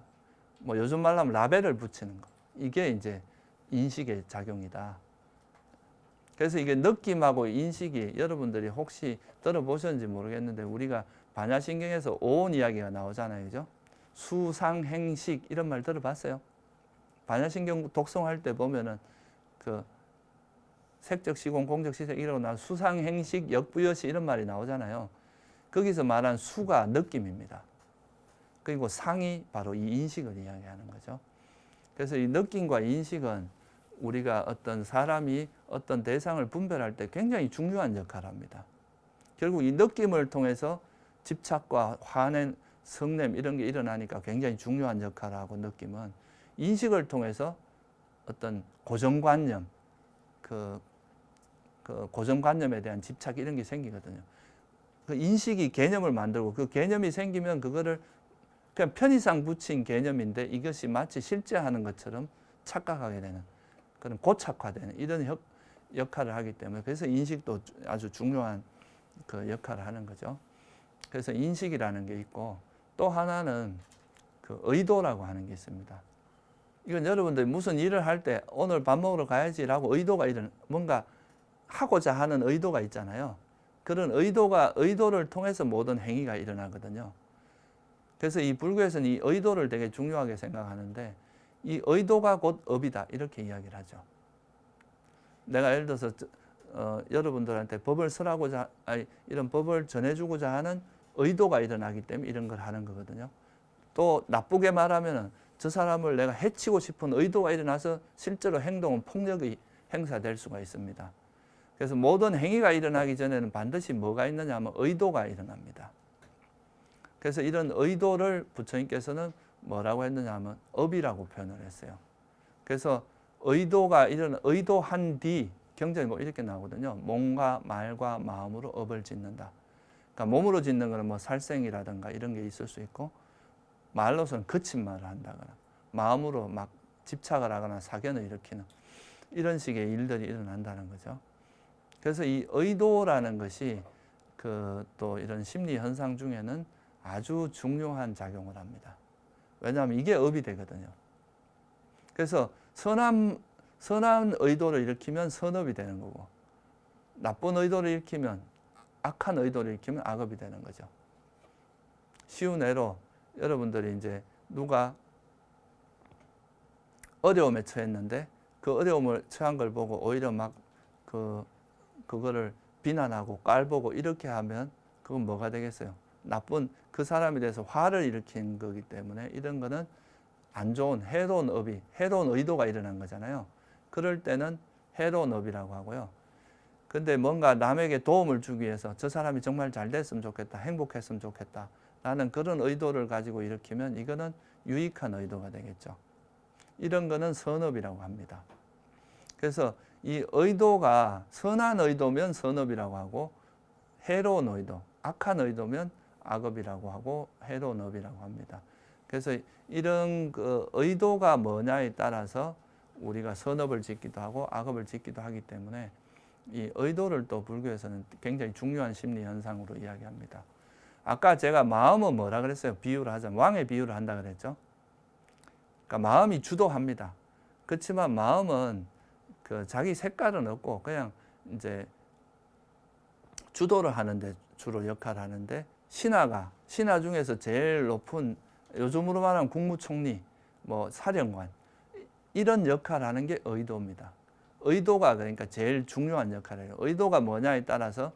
뭐 요즘 말로 하면 라벨을 붙이는 거. 이게 이제 인식의 작용이다. 그래서 이게 느낌하고 인식이 여러분들이 혹시 들어보셨는지 모르겠는데 우리가 반야신경에서 오온 이야기가 나오잖아요. 그죠? 수상행식 이런 말 들어봤어요? 반야신경 독송할 때 보면은 그 색적 시공 공적 시색 이러고 나서 수상행식 역부여시 이런 말이 나오잖아요. 거기서 말한 수가 느낌입니다. 그리고 상이 바로 이 인식을 이야기하는 거죠. 그래서 이 느낌과 인식은 우리가 어떤 사람이 어떤 대상을 분별할 때 굉장히 중요한 역할을 합니다. 결국 이 느낌을 통해서 집착과 화냄, 성냄 이런 게 일어나니까 굉장히 중요한 역할을 하고 느낌은 인식을 통해서 어떤 고정관념, 그 고정관념에 대한 집착 이런 게 생기거든요. 그 인식이 개념을 만들고 그 개념이 생기면 그거를 그냥 편의상 붙인 개념인데 이것이 마치 실제하는 것처럼 착각하게 되는 그런 고착화되는 이런 역할을 하기 때문에 그래서 인식도 아주 중요한 그 역할을 하는 거죠. 그래서 인식이라는 게 있고 또 하나는 그 의도라고 하는 게 있습니다. 이건 여러분들이 무슨 일을 할 때 오늘 밥 먹으러 가야지라고 의도가 뭔가 하고자 하는 의도가 있잖아요. 그런 의도를 통해서 모든 행위가 일어나거든요. 그래서 이 불교에서는 이 의도를 되게 중요하게 생각하는데 이 의도가 곧 업이다 이렇게 이야기를 하죠. 내가 예를 들어서 여러분들한테 법을 쓰라고자 이런 법을 전해주고자 하는 의도가 일어나기 때문에 이런 걸 하는 거거든요. 또 나쁘게 말하면은 저 사람을 내가 해치고 싶은 의도가 일어나서 실제로 행동은 폭력이 행사될 수가 있습니다. 그래서 모든 행위가 일어나기 전에는 반드시 뭐가 있느냐 하면 의도가 일어납니다. 그래서 이런 의도를 부처님께서는 뭐라고 했느냐 하면 업이라고 표현을 했어요. 그래서 의도한 뒤 경전에 뭐 이렇게 나오거든요. 몸과 말과 마음으로 업을 짓는다. 그러니까 몸으로 짓는 거는 뭐 살생이라든가 이런 게 있을 수 있고 말로서는 거친 말을 한다거나 마음으로 막 집착을 하거나 사견을 일으키는 이런 식의 일들이 일어난다는 거죠. 그래서 이 의도라는 것이 또 이런 심리 현상 중에는 아주 중요한 작용을 합니다. 왜냐하면 이게 업이 되거든요. 그래서 선한 의도를 일으키면 선업이 되는 거고 나쁜 의도를 일으키면 악한 의도를 일으키면 악업이 되는 거죠. 쉬운 예로 여러분들이 이제 누가 어려움에 처했는데 그 어려움을 처한 걸 보고 오히려 막 그거를 비난하고 깔보고 이렇게 하면 그건 뭐가 되겠어요? 나쁜 그 사람에 대해서 화를 일으킨 거기 때문에 이런 거는 안 좋은 해로운 의도가 일어난 거잖아요. 그럴 때는 해로운 업이라고 하고요. 근데 뭔가 남에게 도움을 주기 위해서 저 사람이 정말 잘 됐으면 좋겠다, 행복했으면 좋겠다 라는 그런 의도를 가지고 일으키면 이거는 유익한 의도가 되겠죠. 이런 거는 선업이라고 합니다. 그래서 이 의도가 선한 의도면 선업이라고 하고 해로운 의도, 악한 의도면 악업이라고 하고 해로운 업이라고 합니다. 그래서 이런 의도가 뭐냐에 따라서 우리가 선업을 짓기도 하고 악업을 짓기도 하기 때문에 이 의도를 또 불교에서는 굉장히 중요한 심리 현상으로 이야기합니다. 아까 제가 마음은 뭐라 그랬어요? 비유를 하자면 왕의 비유를 한다 그랬죠. 그러니까 마음이 주도합니다. 그렇지만 마음은 그 자기 색깔은 없고 그냥 이제 주도를 하는데 주로 역할을 하는데 신하 중에서 제일 높은 요즘으로 말하면 국무총리, 뭐 사령관 이런 역할을 하는 게 의도입니다. 의도가 그러니까 제일 중요한 역할이에요. 의도가 뭐냐에 따라서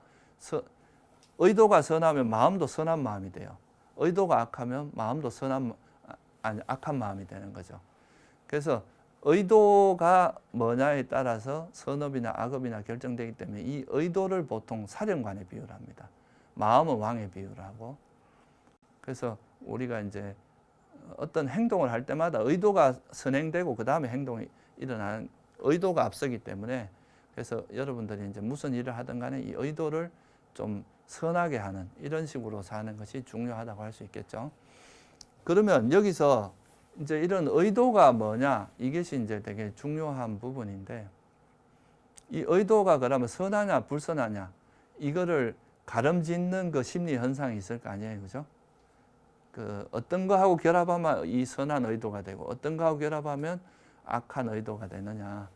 의도가 선하면 마음도 선한 마음이 돼요. 의도가 악하면 마음도 악한 마음이 되는 거죠. 그래서 의도가 뭐냐에 따라서 선업이나 악업이나 결정되기 때문에 이 의도를 보통 사령관에 비유를 합니다. 마음은 왕에 비유를 하고. 그래서 우리가 이제 어떤 행동을 할 때마다 의도가 선행되고 그 다음에 행동이 일어나는 의도가 앞서기 때문에 그래서 여러분들이 이제 무슨 일을 하든 간에 이 의도를 좀 선하게 하는 이런 식으로 사는 것이 중요하다고 할 수 있겠죠. 그러면 여기서 이제 이런 의도가 뭐냐 이것이 이제 되게 중요한 부분인데 이 의도가 그러면 선하냐 불선하냐 이거를 가름짓는 그 심리 현상이 있을 거 아니에요, 그죠? 그 어떤 거하고 결합하면 이 선한 의도가 되고 어떤 거하고 결합하면 악한 의도가 되느냐.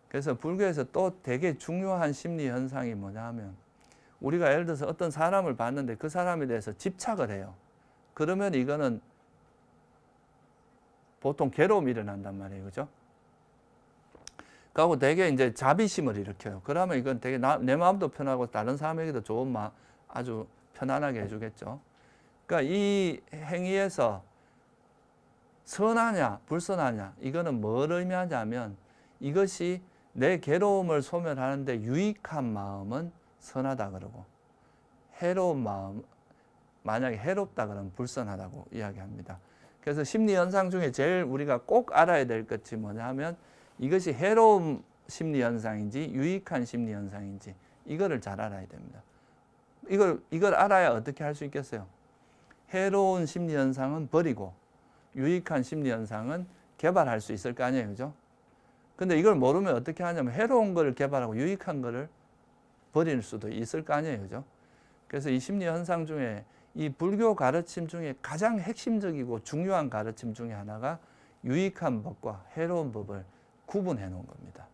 그래서 불교에서 또 되게 중요한 심리 현상이 뭐냐 하면 우리가 예를 들어서 어떤 사람을 봤는데 그 사람에 대해서 집착을 해요. 그러면 이거는 보통 괴로움이 일어난단 말이에요, 그죠? 그리고 되게 이제 자비심을 일으켜요. 그러면 이건 되게 내 마음도 편하고 다른 사람에게도 좋은 마음, 아주 편안하게 해주겠죠. 그러니까 이 행위에서 선하냐 불선하냐 이거는 뭘 의미하냐면 이것이 내 괴로움을 소멸하는데 유익한 마음은 선하다 그러고 해로운 마음 만약에 해롭다 그러면 불선하다고 이야기합니다. 그래서 심리 현상 중에 제일 우리가 꼭 알아야 될 것이 뭐냐 하면 이것이 해로운 심리 현상인지 유익한 심리 현상인지 이거를 잘 알아야 됩니다. 이걸 알아야 어떻게 할 수 있겠어요? 해로운 심리 현상은 버리고 유익한 심리 현상은 개발할 수 있을 거 아니에요, 그죠? 근데 이걸 모르면 어떻게 하냐면 해로운 거를 개발하고 유익한 거를 버릴 수도 있을 거 아니에요, 그죠? 그래서 이 심리 현상 중에 이 불교 가르침 중에 가장 핵심적이고 중요한 가르침 중에 하나가 유익한 법과 해로운 법을 구분해 놓은 겁니다.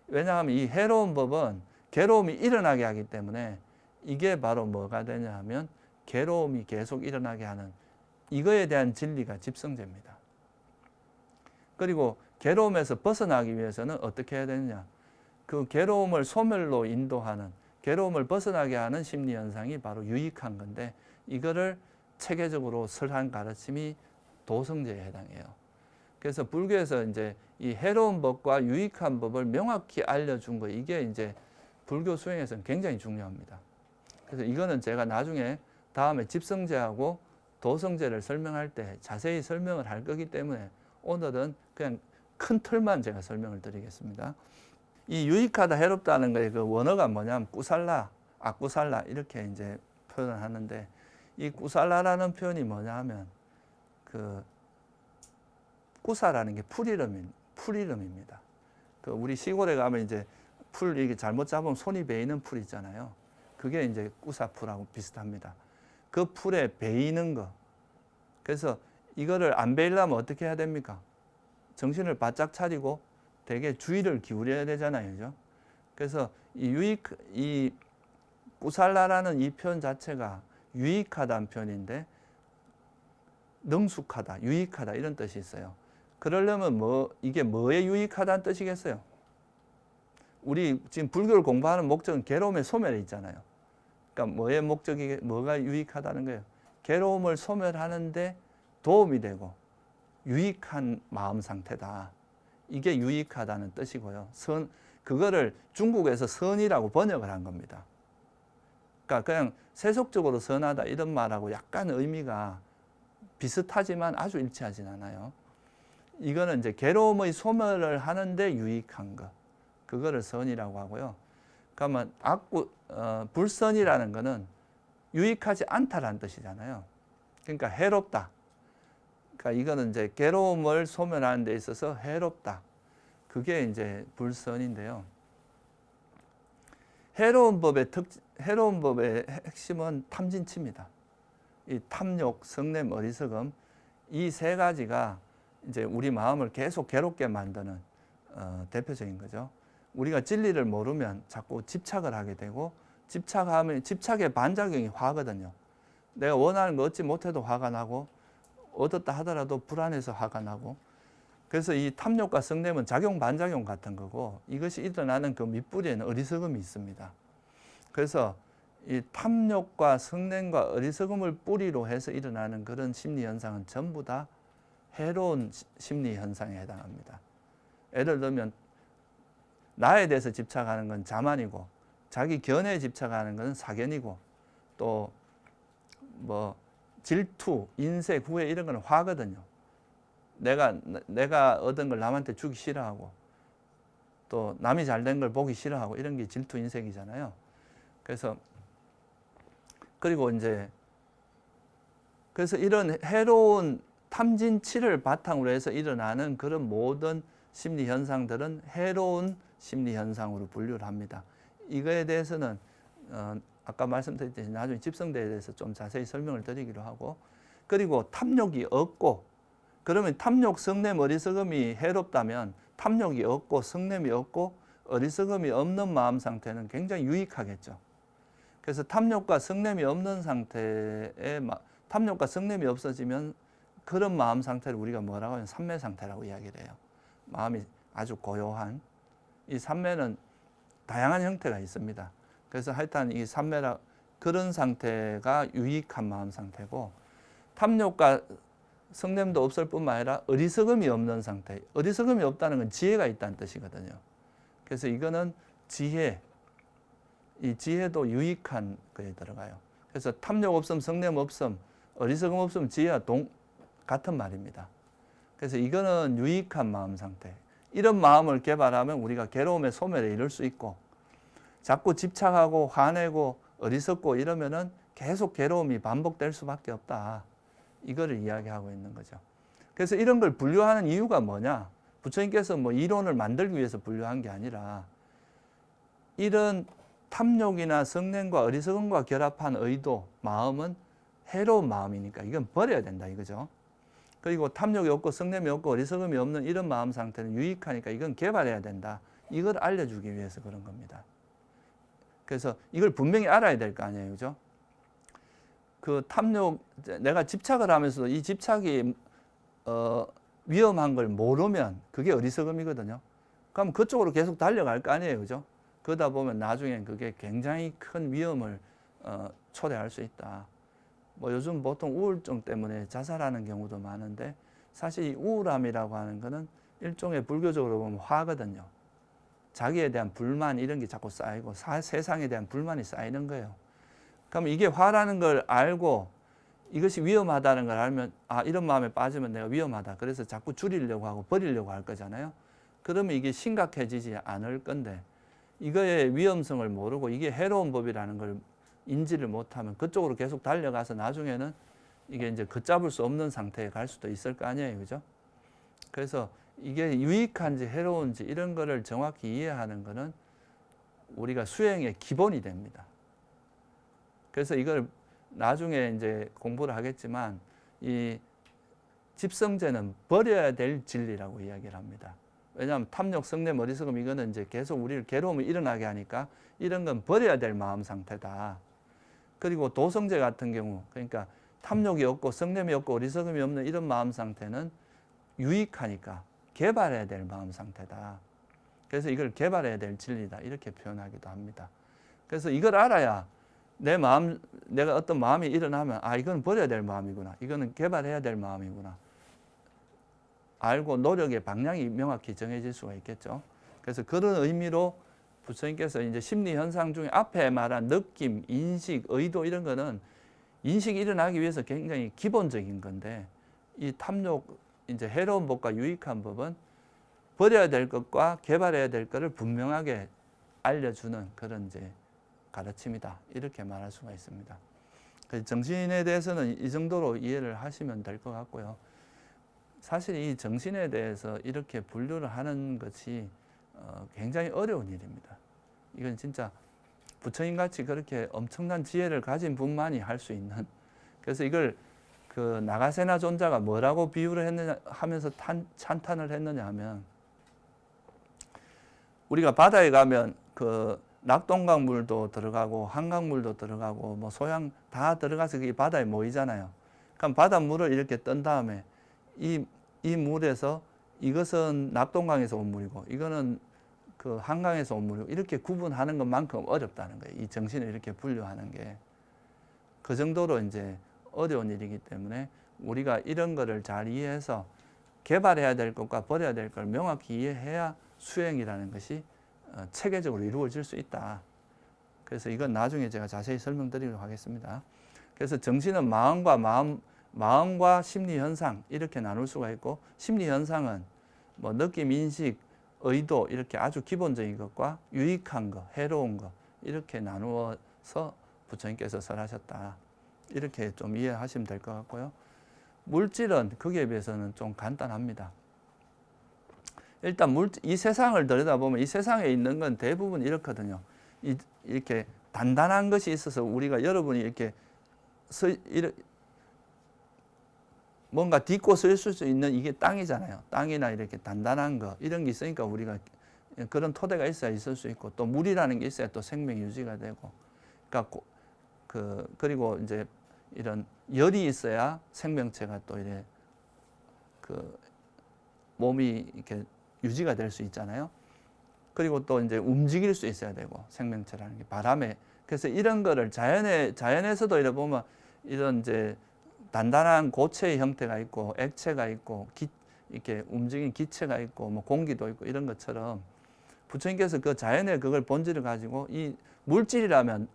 왜냐하면 이 해로운 법은 괴로움이 일어나게 하기 때문에 이게 바로 뭐가 되냐 하면 괴로움이 계속 일어나게 하는 이거에 대한 진리가 집성제입니다. 그리고 괴로움에서 벗어나기 위해서는 어떻게 해야 되느냐? 그 괴로움을 소멸로 인도하는 괴로움을 벗어나게 하는 심리 현상이 바로 유익한 건데 이거를 체계적으로 설한 가르침이 도성제에 해당해요. 그래서 불교에서 이제 이 해로운 법과 유익한 법을 명확히 알려준 거 이게 이제 불교 수행에서는 굉장히 중요합니다. 그래서 이거는 제가 나중에 다음에 집성제하고 도성제를 설명할 때 자세히 설명을 할 거기 때문에 오늘은 그냥 큰 틀만 제가 설명을 드리겠습니다. 이 유익하다, 해롭다는 거의 그 원어가 뭐냐면 꾸살라, 아꾸살라 이렇게 이제 표현을 하는데 이 꾸살라라는 표현이 뭐냐 하면 그 꾸사라는 게 풀이름입니다. 그 우리 시골에 가면 이제 풀 이게 잘못 잡으면 손이 베이는 풀 있잖아요. 그게 이제 꾸사풀하고 비슷합니다. 그 풀에 베이는 거. 그래서 이거를 안 베이려면 어떻게 해야 됩니까? 정신을 바짝 차리고 되게 주의를 기울여야 되잖아요, 그죠? 그래서 이 꾸살라라는 이 표현 자체가 유익하다는 표현인데 능숙하다, 유익하다 이런 뜻이 있어요. 그러려면 이게 뭐에 유익하다는 뜻이겠어요? 우리 지금 불교를 공부하는 목적은 괴로움의 소멸에 있잖아요. 그러니까 뭐가 유익하다는 거예요? 괴로움을 소멸하는데 도움이 되고 유익한 마음 상태다. 이게 유익하다는 뜻이고요. 그거를 중국에서 선이라고 번역을 한 겁니다. 그러니까 그냥 세속적으로 선하다 이런 말하고 약간 의미가 비슷하지만 아주 일치하진 않아요. 이거는 이제 괴로움의 소멸을 하는데 유익한 것. 그거를 선이라고 하고요. 그러면 불선이라는 거는 유익하지 않다라는 뜻이잖아요. 그러니까 해롭다. 그러니까 이거는 이제 괴로움을 소멸하는 데 있어서 해롭다. 그게 이제 불선인데요. 해로운 법의 핵심은 탐진치입니다. 이 탐욕, 성냄, 어리석음 이 세 가지가 이제 우리 마음을 계속 괴롭게 만드는 대표적인 거죠. 우리가 진리를 모르면 자꾸 집착을 하게 되고 집착하면 집착의 반작용이 화거든요. 내가 원하는 거 얻지 못해도 화가 나고 얻었다 하더라도 불안해서 화가 나고 그래서 이 탐욕과 성냄은 작용 반작용 같은 거고 이것이 일어나는 그 밑뿌리에는 어리석음이 있습니다. 그래서 이 탐욕과 성냄과 어리석음을 뿌리로 해서 일어나는 그런 심리 현상은 전부 다 해로운 심리 현상에 해당합니다. 예를 들면 나에 대해서 집착하는 건 자만이고 자기 견해에 집착하는 건 사견이고 또 뭐 질투, 인색, 후회 이런 건 화거든요. 내가 얻은 걸 남한테 주기 싫어하고 또 남이 잘된 걸 보기 싫어하고 이런 게 질투, 인색이잖아요. 그래서 이런 해로운 탐진치를 바탕으로 해서 일어나는 그런 모든 심리 현상들은 해로운 심리 현상으로 분류를 합니다. 이거에 대해서는 아까 말씀드렸듯이 나중에 집성대에 대해서 좀 자세히 설명을 드리기로 하고 그리고 탐욕이 없고 그러면 탐욕, 성냄, 어리석음이 해롭다면 탐욕이 없고 성냄이 없고 어리석음이 없는 마음 상태는 굉장히 유익하겠죠. 그래서 탐욕과 성냄이 없는 상태에 탐욕과 성냄이 없어지면 그런 마음 상태를 우리가 뭐라고 하냐면 삼매 상태라고 이야기를 해요. 마음이 아주 고요한 이 삼매는 다양한 형태가 있습니다. 그래서 하여튼 이 삼매라 그런 상태가 유익한 마음 상태고 탐욕과 성냄도 없을 뿐만 아니라 어리석음이 없는 상태. 어리석음이 없다는 건 지혜가 있다는 뜻이거든요. 그래서 이거는 지혜, 이 지혜도 유익한 거에 들어가요. 그래서 탐욕 없음, 성냄 없음, 어리석음 없음, 지혜와 같은 말입니다. 그래서 이거는 유익한 마음 상태. 이런 마음을 개발하면 우리가 괴로움의 소멸에 이를 수 있고 자꾸 집착하고 화내고 어리석고 이러면은 계속 괴로움이 반복될 수밖에 없다. 이거를 이야기하고 있는 거죠. 그래서 이런 걸 분류하는 이유가 뭐냐? 부처님께서 뭐 이론을 만들기 위해서 분류한 게 아니라 이런 탐욕이나 성냄과 어리석음과 결합한 의도, 마음은 해로운 마음이니까 이건 버려야 된다 이거죠. 그리고 탐욕이 없고 성냄이 없고 어리석음이 없는 이런 마음 상태는 유익하니까 이건 개발해야 된다. 이걸 알려주기 위해서 그런 겁니다. 그래서 이걸 분명히 알아야 될 거 아니에요. 그죠? 그 탐욕, 내가 집착을 하면서도 이 집착이 위험한 걸 모르면 그게 어리석음이거든요. 그럼 그쪽으로 계속 달려갈 거 아니에요. 그죠? 그러다 보면 나중엔 그게 굉장히 큰 위험을 초래할 수 있다. 뭐 요즘 보통 우울증 때문에 자살하는 경우도 많은데 사실 이 우울함이라고 하는 거는 일종의 불교적으로 보면 화거든요. 자기에 대한 불만 이런 게 자꾸 쌓이고 세상에 대한 불만이 쌓이는 거예요. 그럼 이게 화라는 걸 알고 이것이 위험하다는 걸 알면 이런 마음에 빠지면 내가 위험하다. 그래서 자꾸 줄이려고 하고 버리려고 할 거잖아요. 그러면 이게 심각해지지 않을 건데 이거의 위험성을 모르고 이게 해로운 법이라는 걸 인지를 못하면 그쪽으로 계속 달려가서 나중에는 이게 이제 걷잡을 수 없는 상태에 갈 수도 있을 거 아니에요. 그죠? 그래서 이게 유익한지 해로운지 이런 거를 정확히 이해하는 거는 우리가 수행의 기본이 됩니다. 그래서 이걸 나중에 이제 공부를 하겠지만 이 집성제는 버려야 될 진리라고 이야기를 합니다. 왜냐하면 탐욕, 성냄, 어리석음 이거는 이제 계속 우리를 괴로움이 일어나게 하니까 이런 건 버려야 될 마음 상태다. 그리고 도성제 같은 경우 그러니까 탐욕이 없고 성냄이 없고 어리석음이 없는 이런 마음 상태는 유익하니까 개발해야 될 마음 상태다. 그래서 이걸 개발해야 될 진리다. 이렇게 표현하기도 합니다. 그래서 이걸 알아야 내가 어떤 마음이 일어나면 이건 버려야 될 마음이구나. 이거는 개발해야 될 마음이구나. 알고 노력의 방향이 명확히 정해질 수가 있겠죠. 그래서 그런 의미로 부처님께서 이제 심리 현상 중에 앞에 말한 느낌, 인식, 의도 이런 거는 인식이 일어나기 위해서 굉장히 기본적인 건데 이 탐욕, 이제 해로운 법과 유익한 법은 버려야 될 것과 개발해야 될 것을 분명하게 알려주는 그런 이제 가르침이다. 이렇게 말할 수가 있습니다. 그래서 정신에 대해서는 이 정도로 이해를 하시면 될 것 같고요. 사실 이 정신에 대해서 이렇게 분류를 하는 것이 굉장히 어려운 일입니다. 이건 진짜 부처님 같이 그렇게 엄청난 지혜를 가진 분만이 할 수 있는. 그래서 이걸 그 나가세나 존자가 뭐라고 비유를 했느냐 하면서 찬탄을 했느냐 하면, 우리가 바다에 가면 그 낙동강 물도 들어가고 한강물도 들어가고 뭐 소양 다 들어가서 그게 바다에 모이잖아요. 그럼 바닷물을 이렇게 떤 다음에 이 물에서 이것은 낙동강에서 온 물이고 이거는 그 한강에서 온 물이고 이렇게 구분하는 것만큼 어렵다는 거예요. 이 정신을 이렇게 분류하는 게. 그 정도로 이제 어려운 일이기 때문에 우리가 이런 거를 잘 이해해서 개발해야 될 것과 버려야 될 걸 명확히 이해해야 수행이라는 것이 체계적으로 이루어질 수 있다. 그래서 이건 나중에 제가 자세히 설명드리도록 하겠습니다. 그래서 정신은 마음과 심리 현상 이렇게 나눌 수가 있고, 심리 현상은 뭐 느낌, 인식, 의도 이렇게 아주 기본적인 것과 유익한 것, 해로운 것 이렇게 나누어서 부처님께서 설하셨다. 이렇게 좀 이해하시면 될 것 같고요. 물질은 거기에 비해서는 좀 간단합니다. 일단 이 세상을 들여다보면 이 세상에 있는 건 대부분 이렇거든요. 이렇게 단단한 것이 있어서 우리가 여러분이 이렇게 뭔가 딛고 설 수 있는 이게 땅이잖아요. 땅이나 이렇게 단단한 거 이런 게 있으니까 우리가 그런 토대가 있어야 있을 수 있고, 또 물이라는 게 있어야 또 생명 유지가 되고, 그러니까 그리고 이제 이런 열이 있어야 생명체가 또 이래 그 몸이 이렇게 유지가 될 수 있잖아요. 그리고 또 이제 움직일 수 있어야 되고, 생명체라는 게 바람에. 그래서 이런 거를 자연에서도 이래 보면 이런 이제 단단한 고체의 형태가 있고 액체가 있고 이렇게 움직이는 기체가 있고 뭐 공기도 있고 이런 것처럼, 부처님께서 그 자연의 그걸 본질을 가지고 이 물질이라면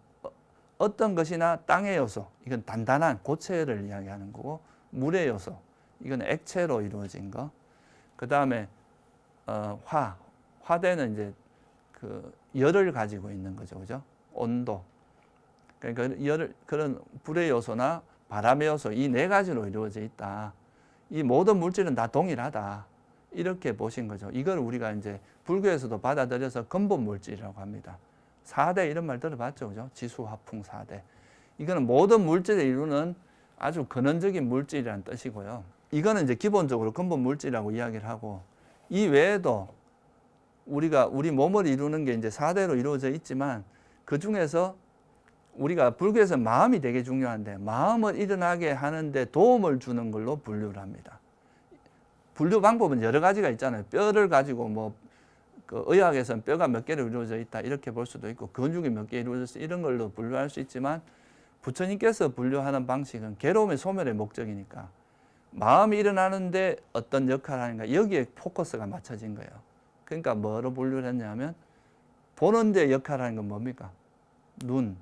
어떤 것이나 땅의 요소, 이건 단단한 고체를 이야기하는 거고, 물의 요소, 이건 액체로 이루어진 거. 그 다음에 화대는 이제 그 열을 가지고 있는 거죠, 그죠? 온도. 그러니까 그런 불의 요소나 바람의 요소, 이 네 가지로 이루어져 있다. 이 모든 물질은 다 동일하다. 이렇게 보신 거죠. 이걸 우리가 이제 불교에서도 받아들여서 근본 물질이라고 합니다. 4대 이런 말 들어봤죠, 그죠? 지수, 화풍, 4대. 이거는 모든 물질을 이루는 아주 근원적인 물질이라는 뜻이고요. 이거는 이제 기본적으로 근본 물질이라고 이야기를 하고, 이 외에도 우리 몸을 이루는 게 이제 4대로 이루어져 있지만, 그 중에서 우리가 불교에서 마음이 되게 중요한데, 마음을 일어나게 하는데 도움을 주는 걸로 분류를 합니다. 분류 방법은 여러 가지가 있잖아요. 뼈를 가지고 뭐 그 의학에서는 뼈가 몇 개로 이루어져 있다 이렇게 볼 수도 있고, 근육이 몇 개 이루어져 있다 이런 걸로 분류할 수 있지만, 부처님께서 분류하는 방식은 괴로움의 소멸의 목적이니까 마음이 일어나는데 어떤 역할을 하는가, 여기에 포커스가 맞춰진 거예요. 그러니까 뭐로 분류를 했냐면, 보는 데 역할을 하는 건 뭡니까? 눈,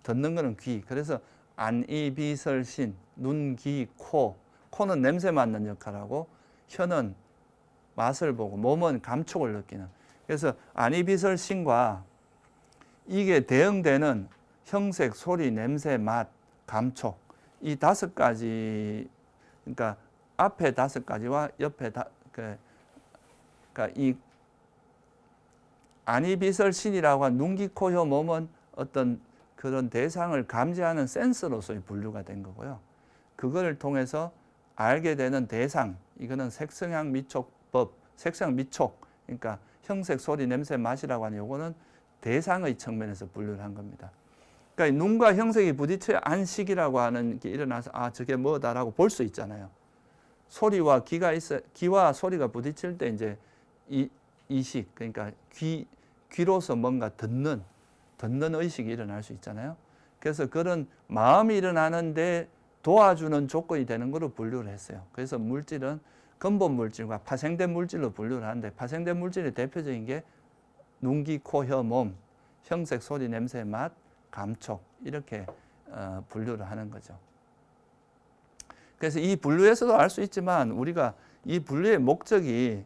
듣는 거는 귀. 그래서 안, 이, 비, 설, 신, 눈, 귀, 코. 코는 냄새 맡는 역할하고, 혀는 맛을 보고, 몸은 감촉을 느끼는. 그래서 안, 이, 비, 설, 신과 이게 대응되는 형색, 소리, 냄새, 맛, 감촉, 이 5가지, 그러니까 앞에 5가지와 옆에 그러니까 이 안이비설신이라고 한 눈, 귀, 코, 혀, 몸은 어떤 그런 대상을 감지하는 센서로서의 분류가 된 거고요. 그걸 통해서 알게 되는 대상, 이거는 색성향 미촉법, 색상 미촉, 그러니까 형색, 소리, 냄새, 맛이라고 하는 요거는 대상의 측면에서 분류를 한 겁니다. 그러니까 눈과 형색이 부딪혀야 안식이라고 하는 게 일어나서 저게 뭐다라고 볼 수 있잖아요. 소리와 귀와 소리가 부딪힐 때 이제 이식, 그러니까 귀로서 뭔가 듣는 의식이 일어날 수 있잖아요. 그래서 그런 마음이 일어나는데 도와주는 조건이 되는 거로 분류를 했어요. 그래서 물질은 근본 물질과 파생된 물질로 분류를 하는데, 파생된 물질의 대표적인 게 눈, 귀, 코, 혀, 몸, 형색, 소리, 냄새, 맛, 감촉 이렇게 분류를 하는 거죠. 그래서 이 분류에서도 알 수 있지만, 우리가 이 분류의 목적이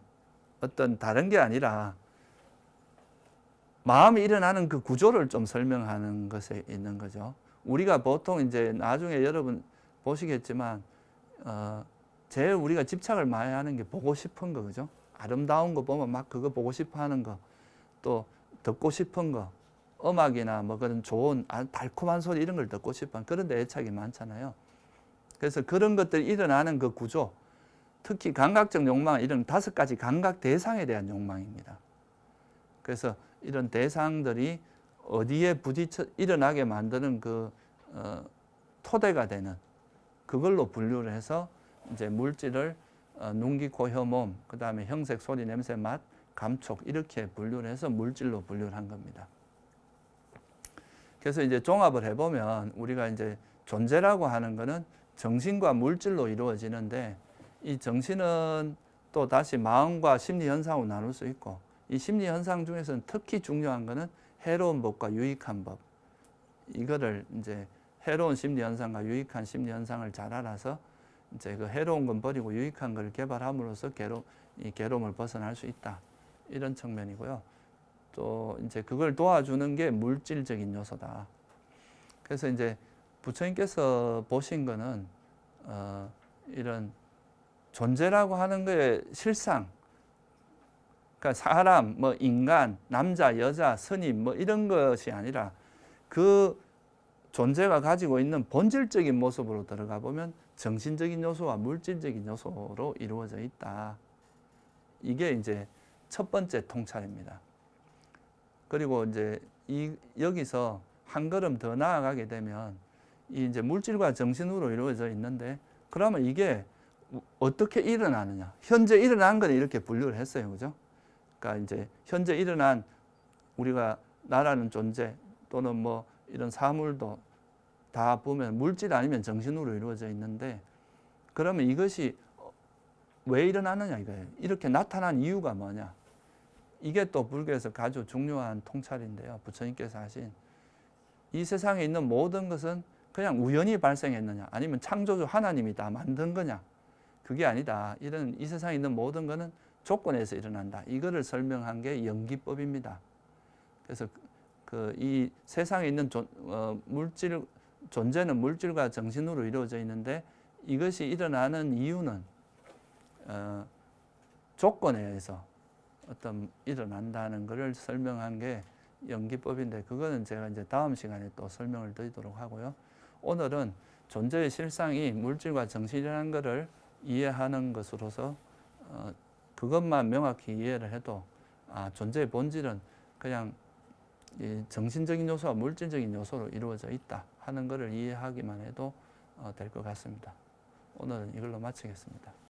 어떤 다른 게 아니라 마음이 일어나는 그 구조를 좀 설명하는 것에 있는 거죠. 우리가 보통 이제 나중에 여러분 보시겠지만 제일 우리가 집착을 많이 하는 게 보고 싶은 거, 그죠? 아름다운 거 보면 막 그거 보고 싶어 하는 거, 또 듣고 싶은 거, 음악이나 뭐 그런 좋은 달콤한 소리 이런 걸 듣고 싶어 그런 데 애착이 많잖아요. 그래서 그런 것들이 일어나는 그 구조, 특히 감각적 욕망은 이런 5가지 감각 대상에 대한 욕망입니다. 그래서 이런 대상들이 어디에 부딪혀 일어나게 만드는 그 토대가 되는 그걸로 분류를 해서 이제 물질을 눈기, 코, 혀, 몸, 그 다음에 형색, 소리, 냄새, 맛, 감촉 이렇게 분류를 해서 물질로 분류를 한 겁니다. 그래서 이제 종합을 해보면 우리가 이제 존재라고 하는 거는 정신과 물질로 이루어지는데 이 정신은 또 다시 마음과 심리 현상으로 나눌 수 있고 이 심리 현상 중에서는 특히 중요한 거는 해로운 법과 유익한 법. 이거를 이제 해로운 심리 현상과 유익한 심리 현상을 잘 알아서 이제 그 해로운 건 버리고 유익한 걸 개발함으로써 이 괴로움을 벗어날 수 있다. 이런 측면이고요. 또 이제 그걸 도와주는 게 물질적인 요소다. 그래서 이제 부처님께서 보신 거는 이런 존재라고 하는 거의 실상, 그러니까 사람, 뭐 인간, 남자, 여자, 스님 뭐 이런 것이 아니라 그 존재가 가지고 있는 본질적인 모습으로 들어가 보면 정신적인 요소와 물질적인 요소로 이루어져 있다. 이게 이제 첫 번째 통찰입니다. 그리고 이제 여기서 한 걸음 더 나아가게 되면 이 이제 물질과 정신으로 이루어져 있는데 그러면 이게 어떻게 일어나느냐? 현재 일어난 건 이렇게 분류를 했어요, 그죠? 그러니까 이제 현재 일어난 우리가 나라는 존재 또는 뭐 이런 사물도 다 보면 물질 아니면 정신으로 이루어져 있는데 그러면 이것이 왜 일어나느냐 이거예요. 이렇게 나타난 이유가 뭐냐? 이게 또 불교에서 아주 중요한 통찰인데요. 부처님께서 하신 이 세상에 있는 모든 것은 그냥 우연히 발생했느냐 아니면 창조주 하나님이 다 만든 거냐? 그게 아니다. 이 세상에 있는 모든 것은 조건에서 일어난다. 이거를 설명한 게 연기법입니다. 그래서 이 세상에 있는 존재는 물질과 정신으로 이루어져 있는데 이것이 일어나는 이유는 조건에 의해서 일어난다는 것을 설명한 게 연기법인데 그거는 제가 이제 다음 시간에 또 설명을 드리도록 하고요. 오늘은 존재의 실상이 물질과 정신이라는 것을 이해하는 것으로서 그것만 명확히 이해를 해도 존재의 본질은 그냥 정신적인 요소와 물질적인 요소로 이루어져 있다 하는 것을 이해하기만 해도 될 것 같습니다. 오늘은 이걸로 마치겠습니다.